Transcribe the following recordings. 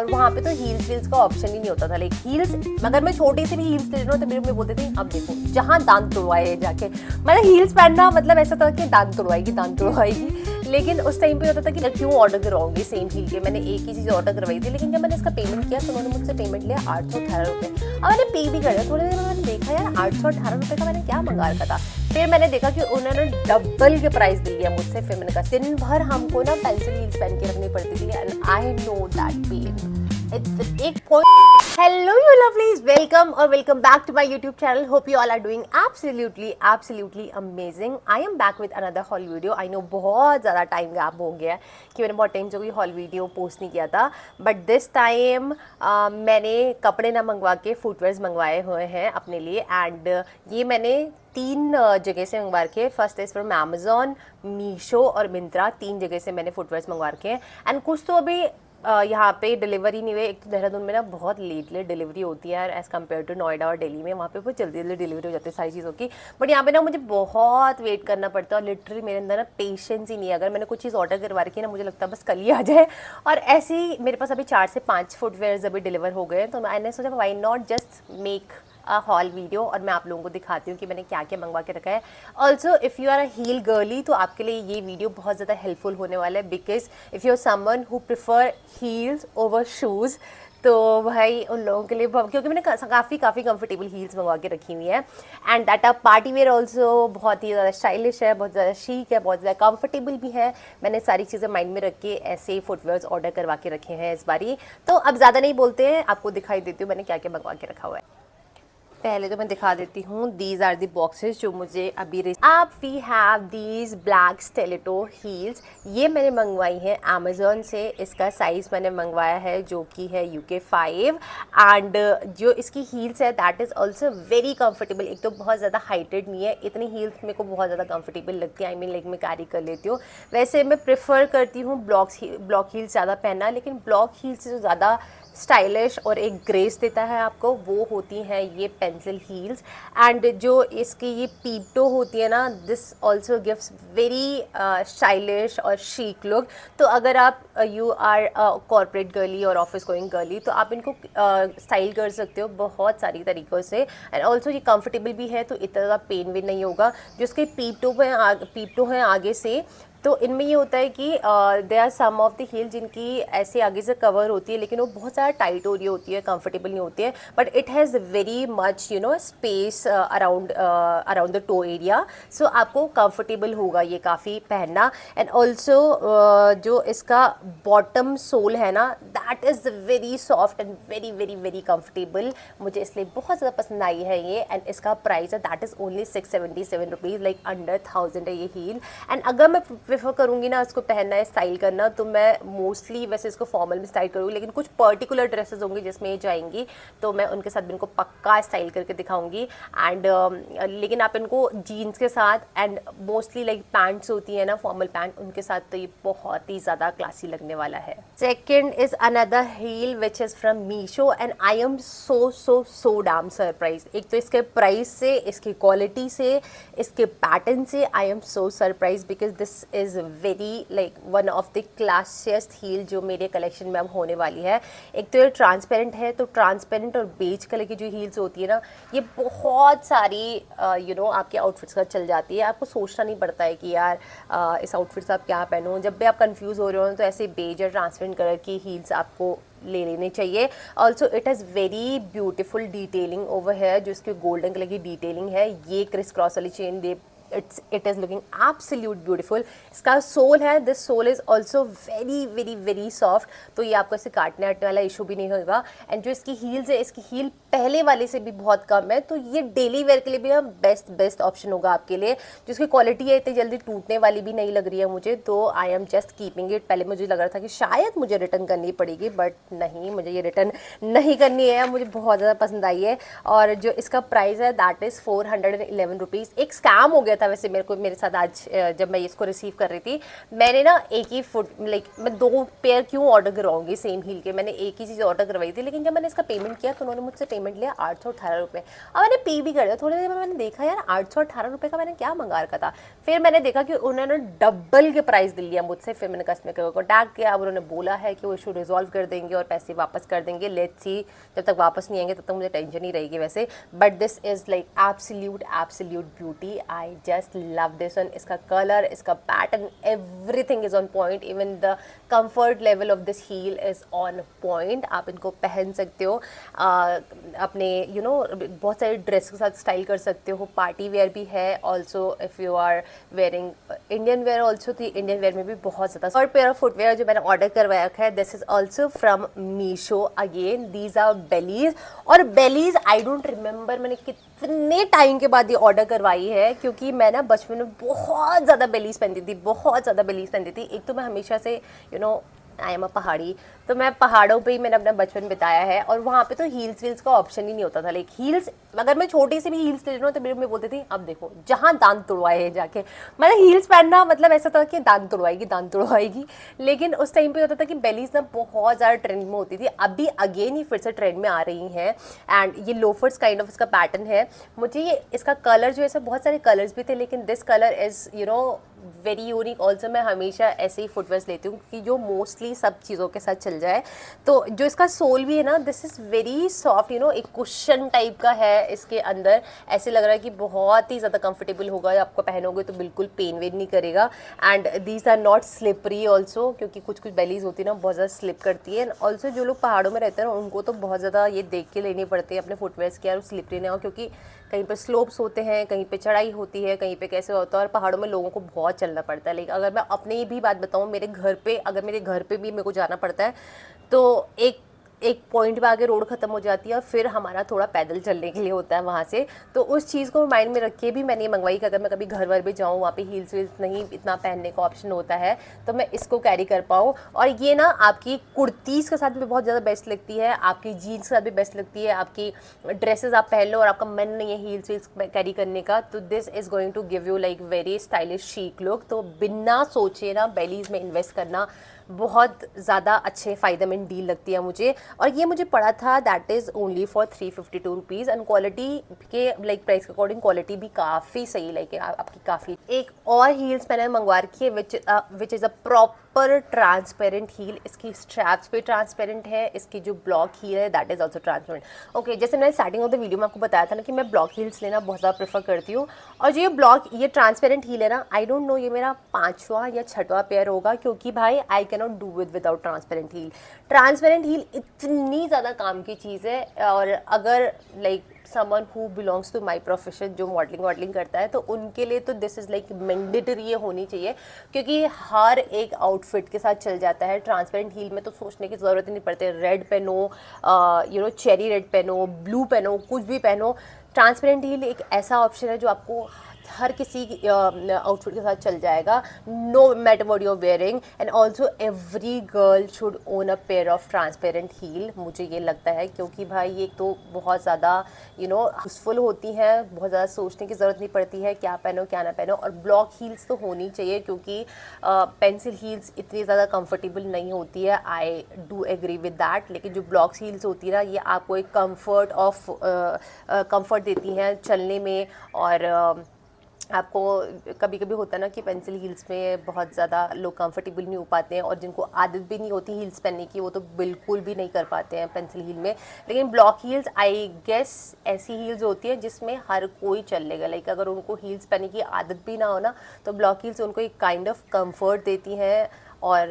और वहाँ पे तो हील्स का ऑप्शन ही नहीं होता था। लाइक हील्स, अगर मैं छोटे से भी हील्स ले रहा हूँ तो मेरे मम्मी बोलते थे अब देखो जहाँ दांत तुड़वाए जाके, मतलब हील्स पहनना मतलब ऐसा था कि दांत तुड़वाएगी। लेकिन उस टाइम पे होता था कि क्यों ऑर्डर करवाऊंगी सेम हील के, मैंने एक ही चीज़ ऑर्डर करवाई थी। लेकिन जब मैंने इसका पेमेंट किया तो उन्होंने मुझसे पेमेंट लिया 818 रुपये। अब मैंने पे भी कर दिया। थोड़ी देर में मैंने देखा यार 818 रुपये का मैंने क्या मंगा रखा था। फिर मैंने देखा कि उन्होंने डबल के प्राइस दे दिया मुझसे। फिर मैंने कहा दिन भर हमको ना पेंसिल हील्स पहन के रखनी पड़ती थी and I know that pain. Hello you lovelies, welcome or welcome back to my YouTube channel. Hope you all are doing absolutely amazing. I am back with another haul video. I know बहुत ज़्यादा time gap हो गया है कि मैंने बहुत time से कोई हॉल वीडियो पोस्ट नहीं किया था, बट दिस टाइम मैंने कपड़े ना मंगवा के फुटवेयर्स मंगवाए हुए हैं अपने लिए। एंड ये मैंने 3 जगह से मंगवा के, first is from Amazon, Meesho और मिंत्रा। 3 जगह से मैंने फुटवेयर्स मंगवा के हैं। एंड कुछ तो अभी यहाँ पे डिलीवरी नहीं हुई। एक तो देहरादून में ना बहुत लेट डिलीवरी होती है यार एज़ कम्पेयर टू नोएडा और दिल्ली में। वहाँ पे बहुत जल्दी डिलीवरी हो जाती है सारी चीज़ों की, बट यहाँ पे ना मुझे बहुत वेट करना पड़ता है और लिटरली मेरे अंदर ना पेशेंस ही नहीं है। अगर मैंने कुछ चीज़ ऑर्डर करवा रखी है ना, मुझे लगता है बस कल ही आ जाए। और ऐसे ही मेरे पास अभी 4 से 5 फुटवेयर्स अभी डिलीवर हो गए हैं, तो मैंने सोचा why not just make whole video और मैं आप लोगों को दिखाती हूँ कि मैंने क्या क्या मंगवा के रखा है। Also if you are a heel girly तो आपके लिए ये वीडियो बहुत ज़्यादा हेल्पफुल होने वाला है, because if you are someone who prefer heels over shoes तो भाई उन लोगों के लिए, क्योंकि मैंने काफ़ी कंफर्टेबल हील्स मंगवा के रखी हुई है and that a party were also बहुत ही ज़्यादा स्टाइलिश है, बहुत ज़्यादा शीक है, बहुत ज़्यादा कंफर्टेबल भी है। मैंने सारी चीज़ें माइंड में रख के ऐसे फुटवेयर्स ऑर्डर करवा के रखे हैं इस बारी। तो अब ज़्यादा नहीं बोलते हैं, आपको दिखाई देती हूँ मैंने क्या क्या मंगवा के रखा हुआ है। पहले तो मैं दिखा देती हूँ, दीज आर दी बॉक्सेस जो मुझे अभी आप we have these black stiletto heels. ये मैंने मंगवाई है अमेजोन से। इसका साइज़ मैंने मंगवाया है जो कि है UK 5 एंड जो इसकी हील्स है that is also very comfortable. एक तो बहुत ज़्यादा हाइटेड नहीं है, इतनी हील्स मेरे को बहुत ज़्यादा कंफर्टेबल लगती है। आई मीन लाइक मैं कैरी कर लेती हूँ। वैसे मैं प्रेफर करती हूँ ब्लॉक हील्स ज़्यादा पहनना, लेकिन ब्लॉक हील्स से जो ज़्यादा स्टाइलिश और एक ग्रेस देता है आपको वो होती हैं ये पेंसिल हील्स। एंड जो इसकी ये पीपटो होती है ना, this also gives very stylish और शीक लुक। तो अगर आप यू आर कॉर्पोरेट गर्ली और ऑफिस गोइंग गर्ली तो आप इनको स्टाइल कर सकते हो बहुत सारी तरीक़ों से। एंड ऑल्सो ये कंफर्टेबल भी है, तो इतना ज़्यादा पेन भी नहीं होगा। जो इसके पीपटो हैं आगे से, तो इनमें ये होता है कि they are some of the heel जिनकी ऐसे आगे से कवर होती है, लेकिन वो बहुत ज़्यादा टाइट हो रही होती है, कंफर्टेबल नहीं होती है, but it has very much space around the toe area. So आपको कंफर्टेबल होगा ये काफ़ी पहनना। एंड ऑल्सो जो इसका बॉटम सोल है ना, that is very soft and very very very comfortable. मुझे इसलिए बहुत ज़्यादा पसंद आई है ये। एंड इसका प्राइस है that is only 677 rupees, like under 1000 है ये हील। एंड अगर मैं प्रेफर करूँगी ना इसको पहनना है, स्टाइल करना, तो मैं मोस्टली वैसे इसको फॉर्मल में स्टाइल करूँगी, लेकिन कुछ पर्टिकुलर ड्रेसेस होंगी जिसमें ये जाएंगी तो मैं उनके साथ भी इनको पक्का स्टाइल करके दिखाऊंगी। एंड लेकिन आप इनको जीन्स के साथ एंड मोस्टली लाइक पैंट्स होती है ना, फॉर्मल पैंट, उनके साथ तो ये बहुत ही ज़्यादा क्लासी लगने वाला है। Second is another heel which is from Meesho and I am so damn surprise. एक तो इसके प्राइस से, इसकी क्वालिटी से, इसके पैटर्न से I am so surprise, because this is very like one of the classiest heel जो मेरे कलेक्शन में अब होने वाली है। एक तो ये ट्रांसपेरेंट है, तो ट्रांसपेरेंट और बेज कलर की जो हील्स होती है ना, ये बहुत सारी आपके आउटफिट्स का चल जाती है। आपको सोचना नहीं पड़ता है कि यार इस आउटफिट से आप क्या पहनो। जब भी आप कंफ्यूज हो रहे हो तो ऐसे बेज और ट्रांसपेरेंट कलर की हील्स आपको ले लेनी चाहिए। Also it has very beautiful detailing over here, जो इसकी गोल्डन कलर की डिटेलिंग है। ये क्रिस क्रॉस वाली चेन दे, it is looking absolute beautiful। इसका सोल है, this sole is also very very very soft, तो ये आपको ऐसे काटने हटने वाला इशू भी नहीं होगा। एंड जो इसकी हील्स है, इसकी हील पहले वाले से भी बहुत कम है, तो ये डेली वेयर के लिए भी ना बेस्ट ऑप्शन होगा आपके लिए। जो इसकी क्वालिटी है इतनी जल्दी टूटने वाली भी नहीं लग रही है मुझे, तो I am just keeping it. पहले मुझे लग रहा था कि शायद मुझे रिटर्न करनी पड़ेगी, बट नहीं, मुझे ये रिटर्न नहीं करनी है, मुझे बहुत ज़्यादा पसंद आई है। और जो इसका प्राइस है दैट इज़ 411 रुपीज़। एक स्कैम हो गया था वैसे मेरे साथ आज जब मैं इसको रिसीव कर रही थी, मैंने ना एक ही फुट लाइक मैं 2 पेयर क्यों ऑर्डर करवाऊंगी सेम हील के, मैंने एक ही चीज़ ऑर्डर करवाई थी। लेकिन जब मैंने इसका पेमेंट किया तो उन्होंने मुझसे पेमेंट लिया 818 रुपये। अब मैंने पे भी कर दिया। थोड़ी देर में मैंने देखा यार 818 रुपये का मैंने क्या मंगा रखा था। फिर मैंने देखा कि उन्होंने डबल के प्राइस दे लिया मुझसे। फिर मैंने कस्टमर केयर को कॉन्टैक्ट किया। अब उन्होंने बोला है कि वो इशू रिजॉल्व कर देंगे और पैसे वापस कर देंगे। लेट्स सी, जब तक वापस नहीं आएंगे तब तक मुझे टेंशन ही रहेगी वैसे। But this is like absolute beauty. I just love this one. इसका कलर, इसका pattern, everything is on point. Even the comfort level of this heal is on point. आप इनको पहन सकते हो अपने बहुत सारे ड्रेस के साथ स्टाइल कर सकते हो। पार्टी वेयर भी है also if you are wearing Indian wear also. तो इंडियन वेयर में भी बहुत ज़्यादा। और पेयर ऑफ फुटवेयर जो मैंने ऑर्डर करवाया है, this is also from Meesho. Again these are bellies. और बेलीज आई डोंट रिमेंबर मैंने कितने टाइम के बाद ये ऑर्डर करवाई है, क्योंकि मैं ना बचपन में बहुत ज़्यादा बेलीज पहनती थी, बहुत ज़्यादा बेलीज पहनती थी। एक तो मैं हमेशा से आई एम अ पहाड़ी, तो मैं पहाड़ों पे ही मैंने अपना बचपन बिताया है। और वहाँ पे तो हील्स वील्स का ऑप्शन ही नहीं होता था। लाइक हील्स, अगर मैं छोटी सी भी हील्स ले लूँ तो मेरे में बोलती थी अब देखो जहाँ दांत तुड़वाए हैं जाके। मतलब हील्स पहनना मतलब ऐसा था कि दांत तुड़वाएगी। लेकिन उस टाइम पे होता था कि बेलीज ना बहुत ज़्यादा ट्रेंड में होती थी। अभी अगेन ही फिर से ट्रेंड में आ रही हैं। एंड ये लोफर्स काइंड ऑफ इसका पैटर्न है। मुझे ये इसका कलर जो है, बहुत सारे कलर्स भी थे, लेकिन this colour is very unique also. मैं हमेशा ऐसे ही फुटवेयर्स लेती हूँ कि जो मोस्टली सब चीज़ों के साथ चल जाए। तो जो इसका सोल भी है ना, दिस इज़ वेरी सॉफ्ट, एक कुशन टाइप का है इसके अंदर। ऐसे लग रहा है कि बहुत ही ज़्यादा कंफर्टेबल होगा। आपको पहनोगे तो बिल्कुल पेन वेन नहीं करेगा। And these are not slippery also, क्योंकि कुछ बेलीज होती है ना बहुत ज़्यादा स्लिप करती है। ऑल्सो जो लोग पहाड़ों में रहते हैं ना, उनको तो बहुत ज़्यादा ये देख के लेनी पड़ती है अपने फुटवेयर्स की, यार स्लिपरी ना हो, क्योंकि कहीं पे स्लोप्स होते हैं, कहीं पे चढ़ाई होती है, कहीं पे कैसे होता है। और पहाड़ों में लोगों को बहुत चलना पड़ता है। लेकिन अगर मैं अपनी भी बात बताऊँ, मेरे घर पे भी मेरे को जाना पड़ता है, तो एक पॉइंट पे आगे रोड ख़त्म हो जाती है और फिर हमारा थोड़ा पैदल चलने के लिए होता है वहाँ से। तो उस चीज़ को माइंड में रख के भी मैंने ये मंगवाई कि अगर मैं कभी घर वर भी जाऊँ, वहाँ पे हील्स वील्स नहीं इतना पहनने का ऑप्शन होता है, तो मैं इसको कैरी कर पाऊँ। और ये ना आपकी कुर्तीज़ के साथ भी बहुत ज़्यादा बेस्ट लगती है, आपकी जीन्स के साथ भी बेस्ट लगती है। आपकी ड्रेसेस आप पहन लो और आपका मन नहीं है हील्स वील्स कैरी करने का, तो this is going to give you like very stylish chic look. तो बिना सोचे ना बेलीज़ में इन्वेस्ट करना बहुत ज़्यादा अच्छे फ़ायदेमंद डील लगती है मुझे। और ये मुझे पड़ा था that is only for 352 rupees. And quality के लाइक प्राइस के अकॉर्डिंग क्वालिटी भी काफ़ी सही, लाइक आपकी काफ़ी। एक और हील्स मैंने मंगवा रखी है which is a proper transparent heal. इसकी स्ट्रैप्स पे ट्रांसपेरेंट है, इसकी जो ब्लॉक हील है that is also transparent. Okay, जैसे मैंने स्टार्टिंग ऑफ द वीडियो में आपको बताया था ना कि मैं ब्लॉक हील्स लेना बहुत ज़्यादा प्रेफर करती हूँ। और जो ये ट्रांसपेरेंट हील है ना, आई डोंट नो ये मेरा 5वां या 6वां पेयर होगा, क्योंकि भाई I cannot do without transparent heel. Transparent heel इतनी ज़्यादा काम की चीज़ है। और अगर like someone who belongs to my profession, जो मॉडलिंग करता है, तो उनके लिए तो दिस इज़ लाइक मैंडेटरी ये होनी चाहिए, क्योंकि हर एक आउटफिट के साथ चल जाता है। ट्रांसपेरेंट हील में तो सोचने की ज़रूरत ही नहीं पड़ती। रेड पहनो, चेरी रेड पहनो, ब्लू पहनो, कुछ भी पहनो, ट्रांसपेरेंट हील एक ऐसा ऑप्शन है जो आपको हर किसी आउटफिट के साथ चल जाएगा, no matter what you are wearing. And also every girl should own a pair of transparent heel, मुझे ये लगता है, क्योंकि भाई ये तो बहुत ज़्यादा यूज़फुल होती हैं, बहुत ज़्यादा सोचने की ज़रूरत नहीं पड़ती है क्या पहनो क्या ना पहनो। और ब्लॉक हील्स तो होनी चाहिए, क्योंकि पेंसिल हील्स इतनी ज़्यादा कंफर्टेबल नहीं होती है, I do agree with that. लेकिन जो ब्लॉक हील्स होती है ना, ये आपको एक कंफर्ट देती हैं चलने में। और आपको कभी कभी होता है ना कि पेंसिल हील्स में बहुत ज़्यादा लोग कंफर्टेबल नहीं हो पाते हैं, और जिनको आदत भी नहीं होती हील्स पहनने की, वो तो बिल्कुल भी नहीं कर पाते हैं पेंसिल हील में। लेकिन ब्लॉक हील्स आई गेस ऐसी हील्स होती है जिसमें हर कोई चल लेगा। लाइक अगर उनको हील्स पहनने की आदत भी ना हो ना, तो ब्लॉक हील्स उनको एक काइंड ऑफ कंफर्ट देती हैं, और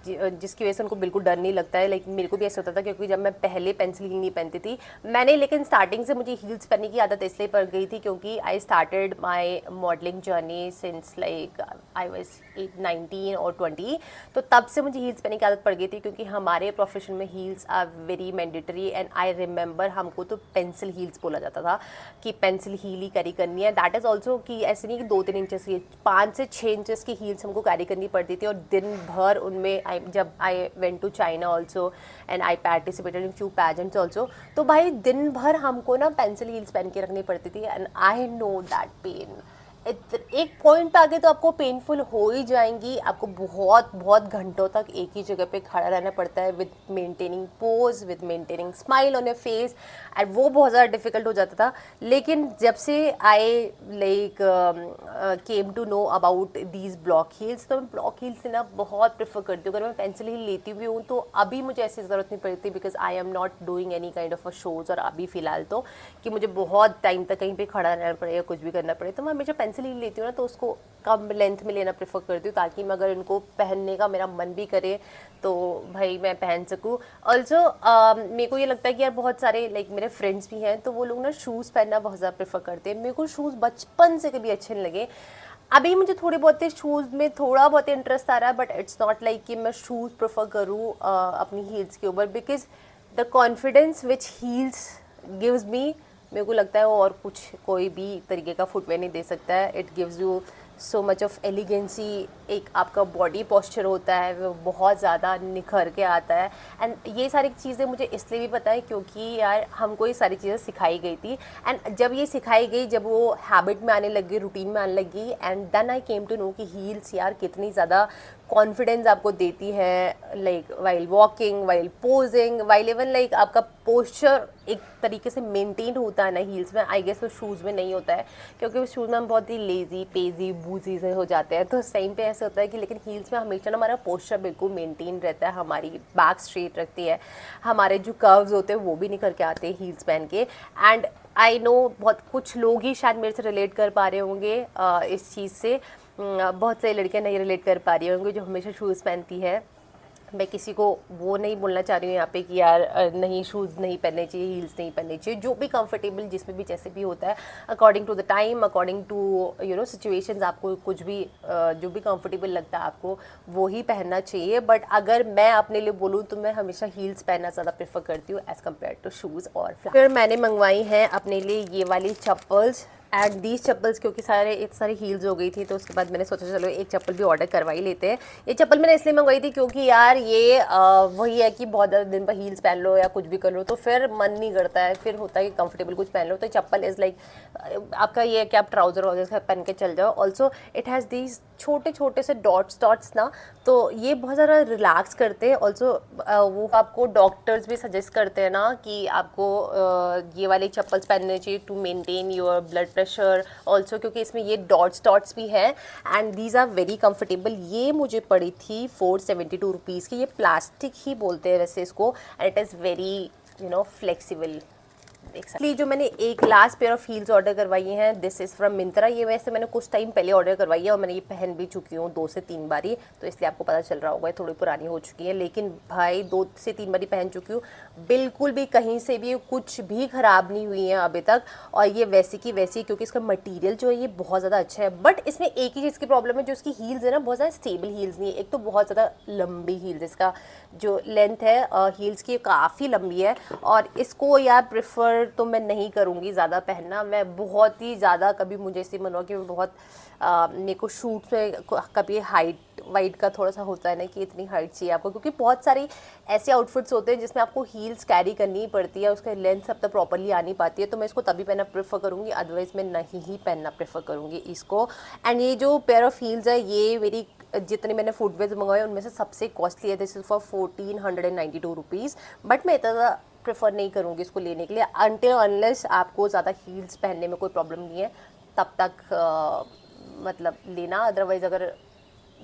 जिसकी वजह से उनको बिल्कुल डर नहीं लगता है। लाइक मेरे को भी ऐसा होता था, क्योंकि जब मैं पहले पेंसिल हील नहीं पहनती थी मैंने, लेकिन स्टार्टिंग से मुझे हील्स पहनने की आदत इसलिए पड़ गई थी क्योंकि I started my modelling journey since like I was 19 और 20। तो तब से मुझे हील्स पहनने की आदत पड़ गई थी, क्योंकि हमारे प्रोफेशन में heels are very mandatory. And I remember हमको तो पेंसिल हील्स बोला जाता था कि पेंसिल हील ही कैरी करनी है। दैट इज़ ऑल्सो कि ऐसे नहीं कि 2-3 इंचेस की, 5 से 6 इंचेस की हील्स हमको कैरी करनी पड़ती थी। और दिन भर उनमें जब I went to China also and I participated in few pageants also, तो भाई दिन भर हमको ना पेंसिल हील्स पहन के रखनी पड़ती थी। And I know that pain, एक पॉइंट पे आगे तो आपको पेनफुल हो ही जाएंगी, आपको बहुत बहुत घंटों तक एक ही जगह पे खड़ा रहना पड़ता है with maintaining pose, with maintaining smile on your face, and वो बहुत ज़्यादा डिफिकल्ट हो जाता था। लेकिन जब से I like came to know about these block heels, तो मैं ब्लॉक हील्स से ना बहुत प्रेफर करती हूँ। अगर मैं पेंसिल हील लेती भी हूँ तो अभी मुझे ऐसी ज़रूरत नहीं पड़ती, because I am not doing any kind of a shows, और अभी फ़िलहाल तो कि मुझे बहुत टाइम तक कहीं पे खड़ा रहना पड़े या कुछ भी करना पड़े, तो मैं हमेशा पेंसिल हील लेती हूँ ना, तो उसको कम लेंथ में लेना प्रेफर करती हूँ, ताकि मैं अगर इनको पहनने का मेरा मन भी करे तो भाई मैं पहन सकूँ। ऑल्सो मेरे को ये लगता है कि यार बहुत सारे लाइक मेरे फ्रेंड्स भी हैं, तो वो लोग ना शूज़ पहनना बहुत ज़्यादा प्रेफर करते हैं। मेरे को शूज़ बचपन से कभी अच्छे नहीं लगे। अभी मुझे थोड़े बहुत शूज़ में थोड़ा बहुत इंटरेस्ट आ रहा है, बट इट्स नॉट लाइक कि मैं शूज़ प्रेफर करूँ अपनी हील्स के ऊपर, because the confidence which heels gives me, मेरे को लगता है वो और कुछ कोई भी तरीके का फुटवेयर नहीं दे सकता है। It gives you so much of elegancy, एक आपका बॉडी पोस्चर होता है वो बहुत ज़्यादा निखर के आता है। एंड ये सारी चीज़ें मुझे इसलिए भी पता है क्योंकि यार हमको ये सारी चीज़ें सिखाई गई थी, एंड जब ये सिखाई गई, जब वो हैबिट में आने लगी, रूटीन में आने लगी, and then I came to know कि हील्स यार कितनी ज़्यादा कॉन्फिडेंस आपको देती है, like while walking, while posing, while even like आपका पोस्चर एक तरीके से मेंटेन होता है ना हील्स में। आई गेस वो शूज़ में नहीं होता है, क्योंकि उस शूज़ में हम बहुत ही लेज़ी पेजी बूजी से हो जाते हैं, तो सेम पे ऐसे होता है कि लेकिन हील्स में हमेशा ना हमारा पोस्चर बिल्कुल मेंटेन रहता है, हमारी बैक स्ट्रेट रखती है, हमारे जो कर्व्स होते हैं वो भी निकल के आते हैं हील्स पहन के। एंड आई नो बहुत कुछ लोग ही शायद मेरे से रिलेट कर पा रहे होंगे इस चीज़ से, बहुत सारी लड़कियां नहीं रिलेट कर पा रही होंगी जो हमेशा शूज़ पहनती है। मैं किसी को वो नहीं बोलना चाह रही हूँ यहाँ पे कि यार नहीं शूज़ नहीं पहनने चाहिए, हील्स नहीं पहनने चाहिए, जो भी कंफर्टेबल जिसमें भी जैसे भी होता है, according to the time, according to you know situations, आपको कुछ भी जो भी कंफर्टेबल लगता है आपको वो ही पहनना चाहिए। बट अगर मैं अपने लिए बोलूँ तो मैं हमेशा हील्स पहनना ज़्यादा प्रेफर करती हूँ एज़ कम्पेयर टू शूज़ और फ्लैट। फिर मैंने मंगवाई हैं अपने लिए ये वाली चप्पल्स एंड दीज चप्पल्स, क्योंकि सारी हील्स हो गई थी, तो उसके बाद मैंने सोचा चलो एक चप्पल भी ऑर्डर करवा ही लेते हैं। ये चप्पल मैंने इसलिए मंगवाई थी क्योंकि यार ये वही है कि बहुत ज़्यादा दिन पर हील्स पहन लो या कुछ भी कर लो तो फिर मन नहीं करता है, फिर होता है कि कंफर्टेबल कुछ पहन लो। तो चप्पल इज़ लाइक आपका ये है कि आप ट्राउज़र वाउजर पहन के चल जाओ। ऑल्सो इट हैज़ दीज छोटे छोटे से डॉट्स ना, तो ये बहुत ज़्यादा रिलैक्स करते हैं। ऑल्सो वो आपको डॉक्टर्स भी सजेस्ट करते हैं ना कि आपको ये वाले चप्पल्स पहनने चाहिए to maintain your blood pressure also, क्योंकि इसमें ये डॉट्स भी हैं and these are very comfortable. ये मुझे पड़ी थी 472 रुपीज़ की। ये प्लास्टिक ही बोलते हैं वैसे इसको, and it is very you know flexible. इसलिए जो मैंने एक last pair of heels order करवाई हैं, दिस इज़ फ्रॉम मिंत्रा। ये वैसे मैंने कुछ टाइम पहले ऑर्डर करवाई है और मैंने ये पहन भी चुकी हूँ 2 से 3 बारी, तो इसलिए आपको पता चल रहा होगा ये थोड़ी पुरानी हो चुकी है, लेकिन भाई 2 से 3 बारी पहन चुकी हूँ, बिल्कुल भी कहीं से भी कुछ भी ख़राब नहीं हुई है अभी तक। और ये वैसी की वैसी, क्योंकि इसका मटीरियल जो है ये बहुत ज़्यादा अच्छा है। बट इसमें एक ही चीज़ की प्रॉब्लम है, जो इसकी हील्स है ना बहुत ज़्यादा स्टेबल हील्स नहीं है। एक तो बहुत ज़्यादा लंबी हील्स, इसका जो लेंथ है हील्स की काफ़ी लंबी है, और इसको यार प्रेफर तो मैं नहीं करूँगी ज़्यादा पहनना। मैं बहुत ही ज़्यादा कभी मुझे ऐसे मन हुआ कि मैं बहुत मेरे को शूट्स में कभी हाइट वाइट का थोड़ा सा होता है ना कि इतनी हाइट चाहिए आपको, क्योंकि बहुत सारी ऐसे आउटफिट्स होते हैं जिसमें आपको हील्स कैरी करनी ही पड़ती है, उसका लेंथ सब तक प्रॉपरली आ नहीं पाती है, तो मैं इसको तभी पहनना प्रेफर करूँगी, अदरवाइज़ मैं नहीं ही पहनना प्रेफर करूँगी इसको। एंड ये जो पेयर ऑफ हील्स है ये मेरी जितने मैंने फुटवेयर मंगवाए उनमें से सबसे कॉस्टली है। This is for 1492 rupees, but मैं इतना प्रेफर नहीं करूँगी इसको लेने के लिए अनटिल अनलेस आपको ज़्यादा हील्स पहनने में कोई प्रॉब्लम नहीं है, तब तक मतलब लेना, अदरवाइज़ अगर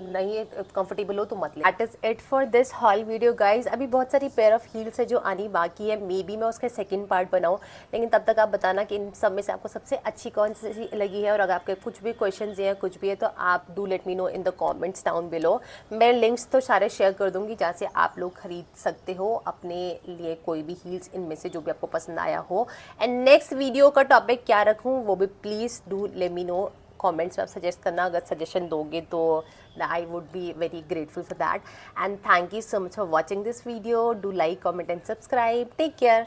नहीं कंफर्टेबल हो तो मत ले। That is it for this hall video guys. अभी बहुत सारी पेयर ऑफ हील्स है जो आनी बाकी है, मे बी मैं उसका सेकंड पार्ट बनाऊँ, लेकिन तब तक आप बताना कि इन सब में से आपको सबसे अच्छी कौन सी लगी है, और अगर आपके कुछ भी क्वेश्चन है कुछ भी है तो आप do let me know in the comments down below. मैं लिंक्स तो सारे शेयर कर दूँगी जहाँ से आप लोग खरीद सकते हो अपने लिए कोई भी हील्स इनमें से जो भी आपको पसंद आया हो। एंड नेक्स्ट वीडियो का टॉपिक क्या रखूँ वो भी please do let me know comments में आप सजेस्ट करना। अगर सजेशन दोगे तो I would be very grateful for that. And thank you so much for watching this video. Do like, comment and subscribe. Take care.